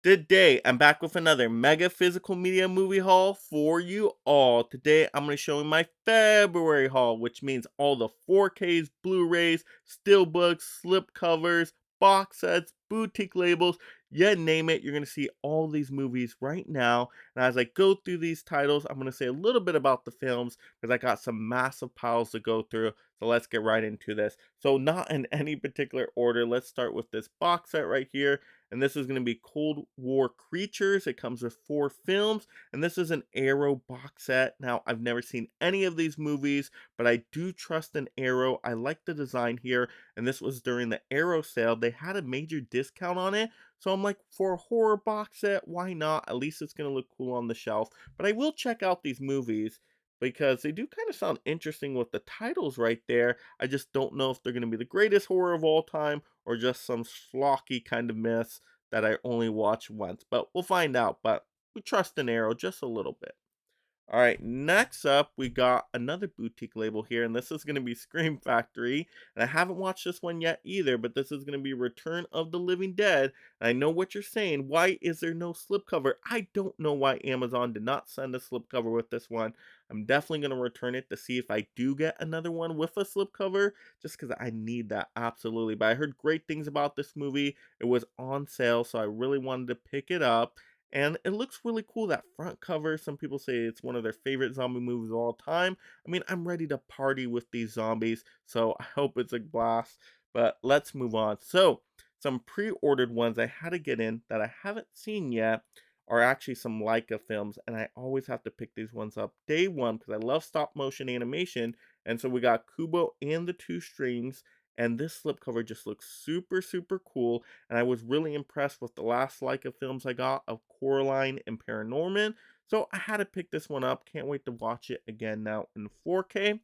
Today, I'm back with another mega physical media movie haul for you all. Today, I'm going to show you my February haul, which means all the 4Ks, Blu-rays, steelbooks, slipcovers, box sets, boutique labels, you name it. You're going to see all these movies right now. And as I go through these titles, I'm going to say a little bit about the films because I got some massive piles to go through. So let's get right into this. So not in any particular order. Let's start with this box set right here, and this is going to be Cold War Creatures. It comes with 4 films, and this is an Arrow box set. Now, I've never seen any of these movies, but I do trust an Arrow. I like the design here, and this was during the Arrow sale. They had a major discount on it, so I'm like, for a horror box set, why not? At least it's going to look cool on the shelf, but I will check out these movies because they do kind of sound interesting with the titles right there. I just don't know if they're going to be the greatest horror of all time or just some schlocky kind of mess that I only watch once. But we'll find out. But we trust an Arrow just a little bit. All right, next up, we got another boutique label here, and this is going to be Scream Factory. And I haven't watched this one yet either, but this is going to be Return of the Living Dead. And I know what you're saying. Why is there no slipcover? I don't know why Amazon did not send a slipcover with this one. I'm definitely going to return it to see if I do get another one with a slipcover, just because I need that absolutely. But I heard great things about this movie. It was on sale, so I really wanted to pick it up. And it looks really cool, that front cover. Some people say it's one of their favorite zombie movies of all time. I mean, I'm ready to party with these zombies, so I hope it's a blast. But let's move on. So, some pre-ordered ones I had to get in that I haven't seen yet are actually some Leica films, and I always have to pick these ones up day one because I love stop motion animation. And so we got Kubo and the Two Strings, and this slipcover just looks super, super cool. And I was really impressed with the last Leica films I got of Coraline and Paranorman. So I had to pick this one up. Can't wait to watch it again now in 4K.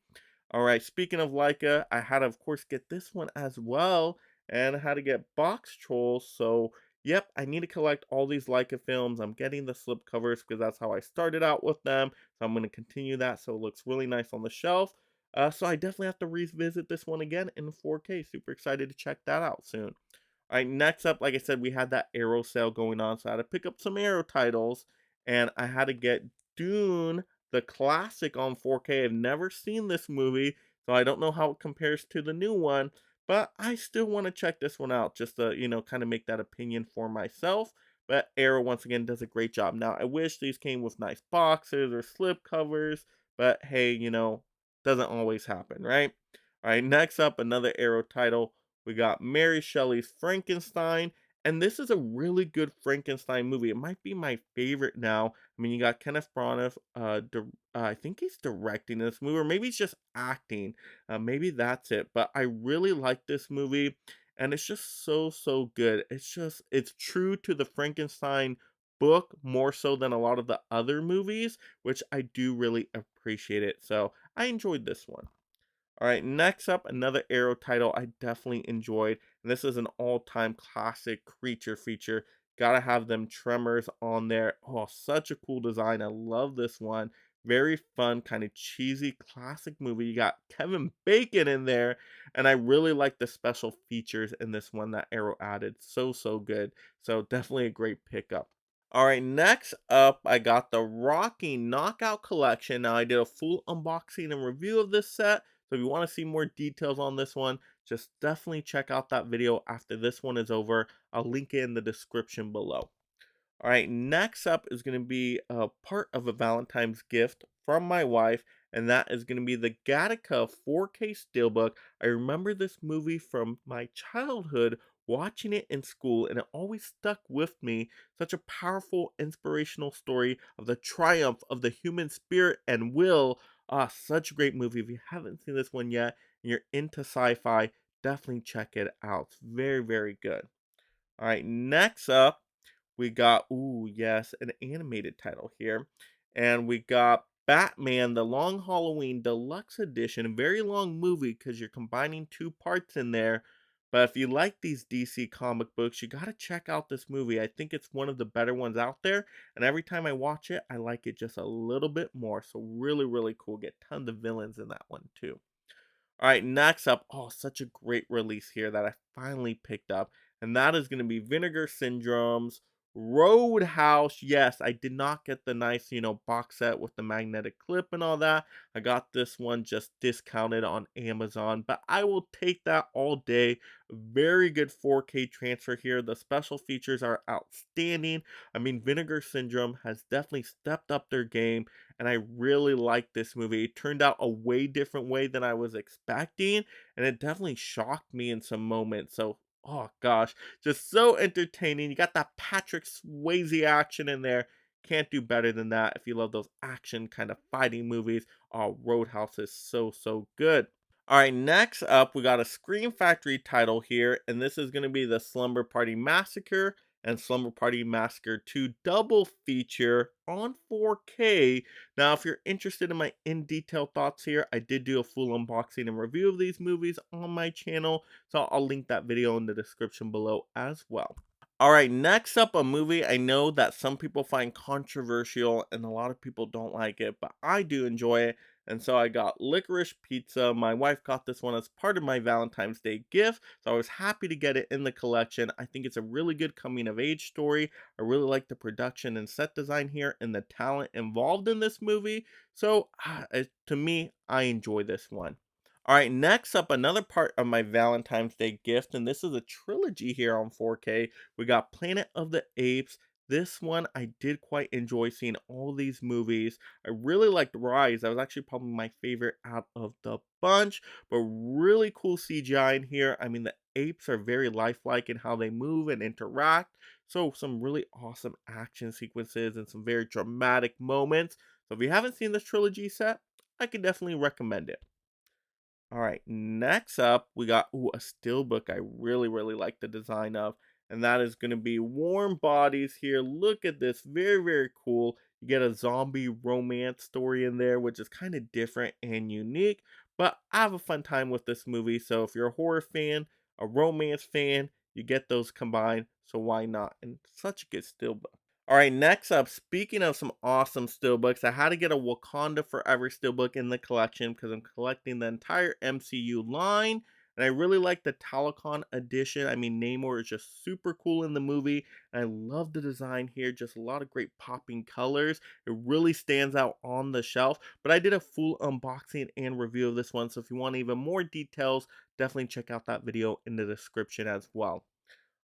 All right, speaking of Leica, I had to, of course, get this one as well. And I had to get Box Trolls. So, yep, I need to collect all these Leica films. I'm getting the slipcovers because that's how I started out with them. So I'm going to continue that so it looks really nice on the shelf. So I definitely have to revisit this one again in 4K. Super excited to check that out soon. All right, next up, like I said, we had that Arrow sale going on, so I had to pick up some Arrow titles, and I had to get Dune, the classic, on 4K. I've never seen this movie, so I don't know how it compares to the new one, but I still want to check this one out just to, kind of make that opinion for myself. But Arrow, once again, does a great job. Now, I wish these came with nice boxes or slip covers, but hey, doesn't always happen, right? All right, next up, another Arrow title. We got Mary Shelley's Frankenstein, and this is a really good Frankenstein movie. It might be my favorite now. I mean, you got Kenneth Branagh. I think he's directing this movie, or maybe he's just acting. Maybe that's it. But I really like this movie, and it's just so so good. It's true to the Frankenstein book more so than a lot of the other movies, which I do really appreciate it. So I enjoyed this one. All right, next up, another Arrow title I definitely enjoyed. And this is an all-time classic creature feature. Gotta have them tremors on there. Oh, such a cool design. I love this one. Very fun, kind of cheesy, classic movie. You got Kevin Bacon in there. And I really like the special features in this one that Arrow added. So, so good. So definitely a great pickup. All right, next up, I got the Rocky Knockout Collection. Now, I did a full unboxing and review of this set, so if you want to see more details on this one, just definitely check out that video after this one is over. I'll link it in the description below. All right, next up is going to be a part of a Valentine's gift from my wife, and that is going to be the Gattaca 4K Steelbook. I remember this movie from my childhood, watching it in school, and it always stuck with me. Such a powerful, inspirational story of the triumph of the human spirit and will. Ah, such a great movie. If you haven't seen this one yet and you're into sci fi, definitely check it out. It's very, very good. All right, next up, we got, ooh, yes, an animated title here. And we got Batman, The Long Halloween Deluxe Edition. A very long movie because you're combining 2 parts in there. But if you like these DC comic books, you got to check out this movie. I think it's one of the better ones out there. And every time I watch it, I like it just a little bit more. So really, really cool. Get tons of villains in that one too. All right, next up, oh, such a great release here that I finally picked up, and that is going to be Vinegar Syndrome's Roadhouse. Yes, I did not get the nice, box set with the magnetic clip and all that. I got this one just discounted on Amazon, but I will take that all day. Very good 4K transfer here. The special features are outstanding. I mean, Vinegar Syndrome has definitely stepped up their game, and I really like this movie. It turned out a way different way than I was expecting, and it definitely shocked me in some moments. So, oh gosh, just so entertaining. You got that Patrick Swayze action in there. Can't do better than that if you love those action kind of fighting movies. Oh, Roadhouse is so, so good. All right, next up, we got a Scream Factory title here, and this is going to be the Slumber Party Massacre and Slumber Party Massacre 2 double feature on 4K. Now, if you're interested in my in-detail thoughts here, I did do a full unboxing and review of these movies on my channel, so I'll link that video in the description below as well. All right, next up, a movie I know that some people find controversial and a lot of people don't like it, but I do enjoy it. And so I got Licorice Pizza. My wife got this one as part of my Valentine's Day gift, so I was happy to get it in the collection. I think it's a really good coming of age story. I really like the production and set design here and the talent involved in this movie. So to me, I enjoy this one. All right, next up, another part of my Valentine's Day gift, and this is a trilogy here on 4K. We got Planet of the Apes. This one, I did quite enjoy seeing all these movies. I really liked Rise. That was actually probably my favorite out of the bunch, but really cool CGI in here. I mean, the apes are very lifelike in how they move and interact. So, some really awesome action sequences and some very dramatic moments. So, if you haven't seen this trilogy set, I can definitely recommend it. All right, next up, we got a steelbook I really, really like the design of, and that is going to be Warm Bodies here. Look at this, very, very cool. You get a zombie romance story in there, which is kind of different and unique, but I have a fun time with this movie. So if you're a horror fan, a romance fan, you get those combined, so why not? And such a good steelbook. All right, next up, speaking of some awesome steelbooks, I had to get a Wakanda Forever steelbook in the collection because I'm collecting the entire MCU line. And I really like the Talocon edition. I mean, Namor is just super cool in the movie. And I love the design here. Just a lot of great popping colors. It really stands out on the shelf. But I did a full unboxing and review of this one. So if you want even more details, definitely check out that video in the description as well.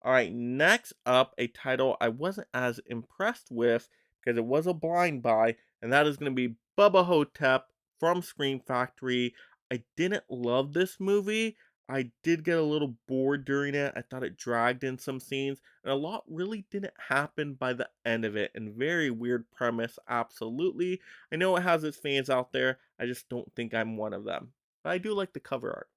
All right, next up, a title I wasn't as impressed with because it was a blind buy, and that is going to be Bubba Hotep from Scream Factory. I didn't love this movie. I did get a little bored during it. I thought it dragged in some scenes, and a lot really didn't happen by the end of it. And very weird premise, absolutely. I know it has its fans out there. I just don't think I'm one of them. But I do like the cover art.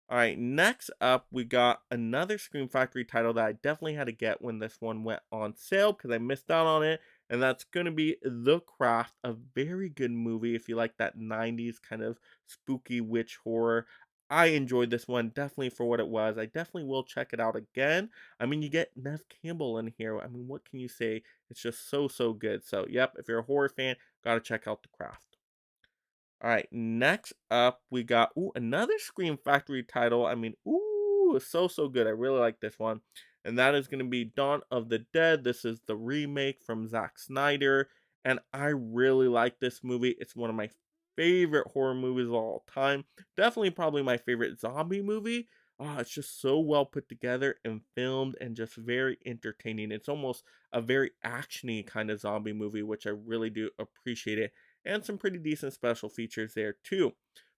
All right, next up, we got another Scream Factory title that I definitely had to get when this one went on sale because I missed out on it, and that's going to be The Craft, a very good movie if you like that 90s kind of spooky witch horror. I enjoyed this one definitely for what it was. I definitely will check it out again. I mean, you get Nev Campbell in here. I mean, what can you say? It's just so, so good. So, yep, if you're a horror fan, gotta check out The Craft. All right, next up we got another Scream Factory title. I mean, so so good. I really like this one. And that is going to be Dawn of the Dead. This is the remake from Zack Snyder, and I really like this movie. It's one of my favorite horror movies of all time. Definitely probably my favorite zombie movie. It's just so well put together and filmed and just very entertaining. It's almost a very actiony kind of zombie movie, which I really do appreciate it, and some pretty decent special features there too.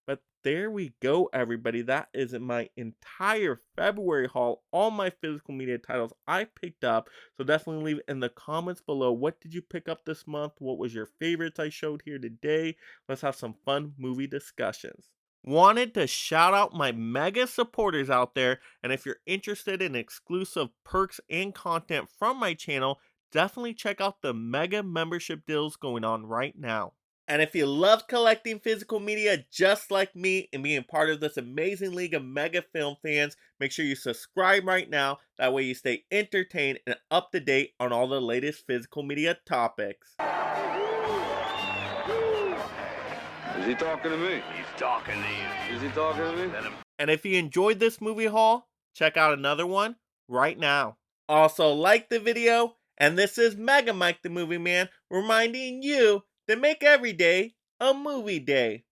But there we go, everybody. That is my entire February haul. All my physical media titles I picked up. So definitely leave in the comments below. What did you pick up this month? What was your favorites I showed here today? Let's have some fun movie discussions. Wanted to shout out my mega supporters out there. And if you're interested in exclusive perks and content from my channel, definitely check out the mega membership deals going on right now. And if you love collecting physical media just like me and being part of this amazing league of mega film fans, make sure you subscribe right now. That way you stay entertained and up to date on all the latest physical media topics. Is he talking to me? He's talking to you. Is he talking to me? And if you enjoyed this movie haul, check out another one right now. Also, like the video And this is Mega Mike the Movie Man reminding you to make every day a movie day.